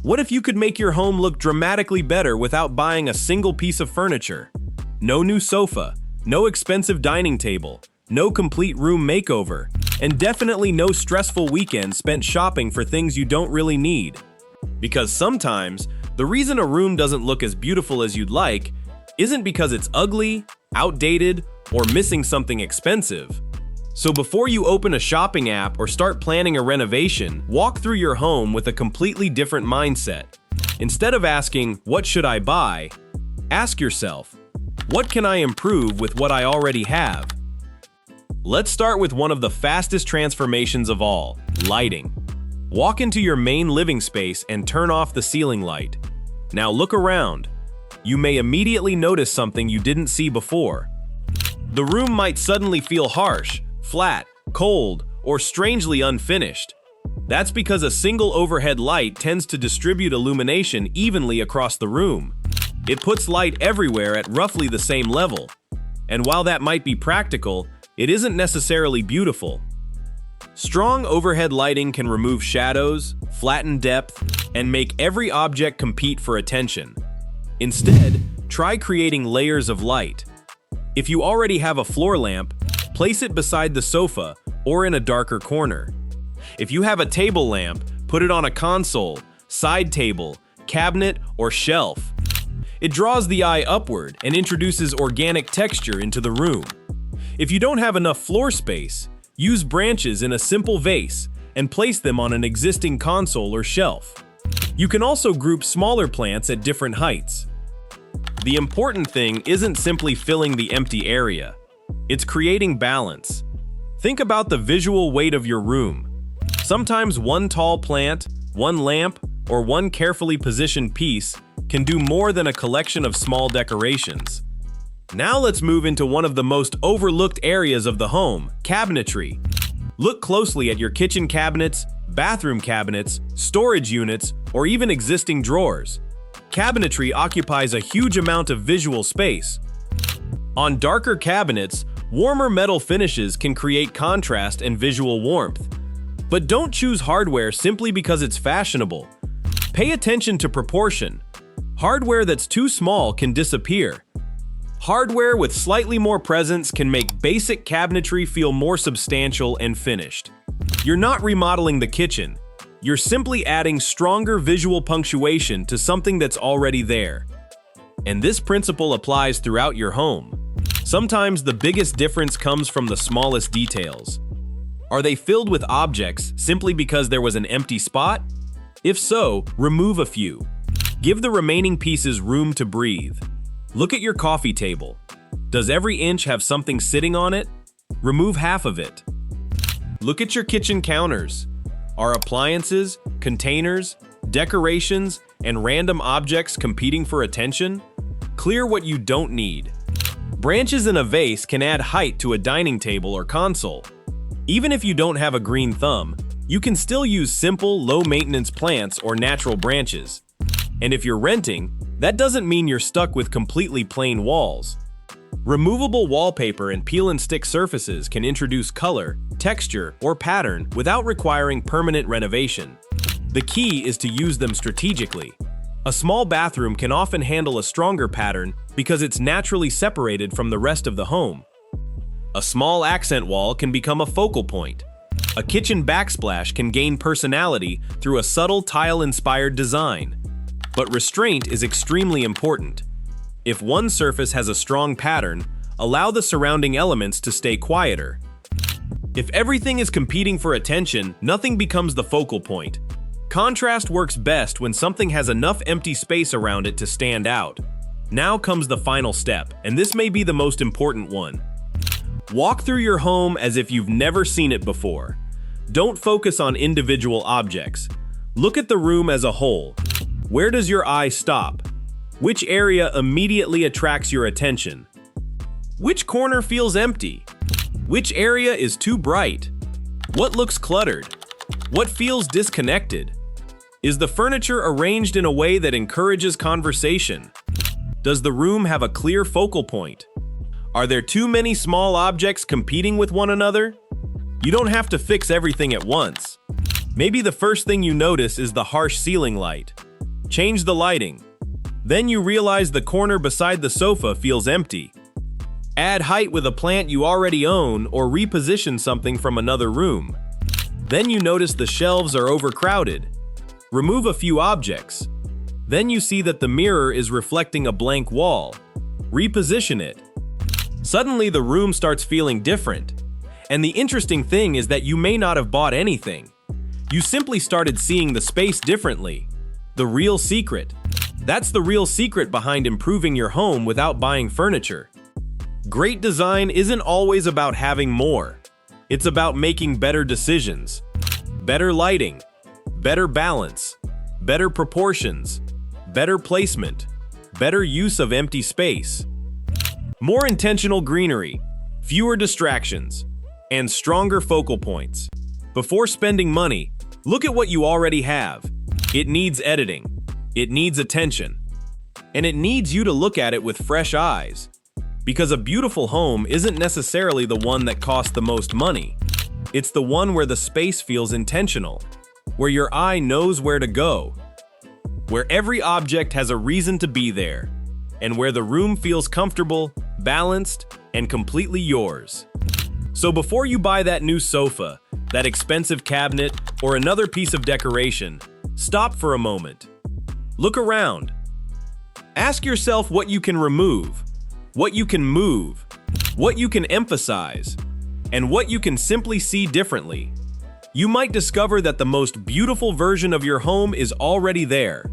What if you could make your home look dramatically better without buying a single piece of furniture? No new sofa, no expensive dining table, no complete room makeover, and definitely no stressful weekend spent shopping for things you don't really need. Because sometimes, the reason a room doesn't look as beautiful as you'd like isn't because it's ugly, outdated, or missing something expensive. So before you open a shopping app or start planning a renovation, walk through your home with a completely different mindset. Instead of asking, "What should I buy?" ask yourself, "What can I improve with what I already have?" Let's start with one of the fastest transformations of all, lighting. Walk into your main living space and turn off the ceiling light. Now look around. You may immediately notice something you didn't see before. The room might suddenly feel harsh, flat, cold, or strangely unfinished. That's because a single overhead light tends to distribute illumination evenly across the room. It puts light everywhere at roughly the same level. And while that might be practical, it isn't necessarily beautiful. Strong overhead lighting can remove shadows, flatten depth, and make every object compete for attention. Instead, try creating layers of light. If you already have a floor lamp, place it beside the sofa or in a darker corner. If you have a table lamp, put it on a console, side table, cabinet, or shelf. It draws the eye upward and introduces organic texture into the room. If you don't have enough floor space, use branches in a simple vase and place them on an existing console or shelf. You can also group smaller plants at different heights. The important thing isn't simply filling the empty area. It's creating balance. Think about the visual weight of your room. Sometimes one tall plant, one lamp, or one carefully positioned piece can do more than a collection of small decorations. Now let's move into one of the most overlooked areas of the home, cabinetry. Look closely at your kitchen cabinets, bathroom cabinets, storage units, or even existing drawers. Cabinetry occupies a huge amount of visual space. On darker cabinets, warmer metal finishes can create contrast and visual warmth. But don't choose hardware simply because it's fashionable. Pay attention to proportion. Hardware that's too small can disappear. Hardware with slightly more presence can make basic cabinetry feel more substantial and finished. You're not remodeling the kitchen. You're simply adding stronger visual punctuation to something that's already there. And this principle applies throughout your home. Sometimes the biggest difference comes from the smallest details. Are they filled with objects simply because there was an empty spot? If so, remove a few. Give the remaining pieces room to breathe. Look at your coffee table. Does every inch have something sitting on it? Remove half of it. Look at your kitchen counters. Are appliances, containers, decorations, and random objects competing for attention? Clear what you don't need. Branches in a vase can add height to a dining table or console. Even if you don't have a green thumb, you can still use simple, low-maintenance plants or natural branches. And if you're renting, that doesn't mean you're stuck with completely plain walls. Removable wallpaper and peel-and-stick surfaces can introduce color, texture, or pattern without requiring permanent renovation. The key is to use them strategically. A small bathroom can often handle a stronger pattern because it's naturally separated from the rest of the home. A small accent wall can become a focal point. A kitchen backsplash can gain personality through a subtle tile-inspired design. But restraint is extremely important. If one surface has a strong pattern, allow the surrounding elements to stay quieter. If everything is competing for attention, nothing becomes the focal point. Contrast works best when something has enough empty space around it to stand out. Now comes the final step, and this may be the most important one. Walk through your home as if you've never seen it before. Don't focus on individual objects. Look at the room as a whole. Where does your eye stop? Which area immediately attracts your attention? Which corner feels empty? Which area is too bright? What looks cluttered? What feels disconnected? Is the furniture arranged in a way that encourages conversation? Does the room have a clear focal point? Are there too many small objects competing with one another? You don't have to fix everything at once. Maybe the first thing you notice is the harsh ceiling light. Change the lighting. Then you realize the corner beside the sofa feels empty. Add height with a plant you already own or reposition something from another room. Then you notice the shelves are overcrowded. Remove a few objects. Then you see that the mirror is reflecting a blank wall. Reposition it. Suddenly the room starts feeling different. And the interesting thing is that you may not have bought anything. You simply started seeing the space differently. The real secret. That's the real secret behind improving your home without buying furniture. Great design isn't always about having more. It's about making better decisions. Better lighting, better balance, better proportions, better placement, better use of empty space. More intentional greenery, fewer distractions, and stronger focal points. Before spending money, look at what you already have. It needs editing, it needs attention, and it needs you to look at it with fresh eyes. Because a beautiful home isn't necessarily the one that costs the most money. It's the one where the space feels intentional, where your eye knows where to go, where every object has a reason to be there, and where the room feels comfortable, balanced, and completely yours. So before you buy that new sofa, that expensive cabinet, or another piece of decoration, stop for a moment. Look around. Ask yourself what you can remove, what you can move, what you can emphasize, and what you can simply see differently. You might discover that the most beautiful version of your home is already there.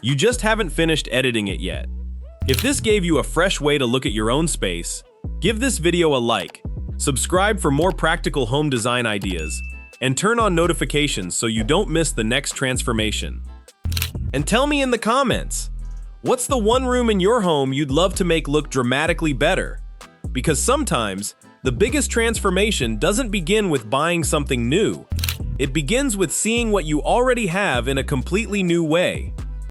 You just haven't finished editing it yet. If this gave you a fresh way to look at your own space, give this video a like, subscribe for more practical home design ideas, and turn on notifications so you don't miss the next transformation. And tell me in the comments, what's the one room in your home you'd love to make look dramatically better? Because sometimes, the biggest transformation doesn't begin with buying something new. It begins with seeing what you already have in a completely new way.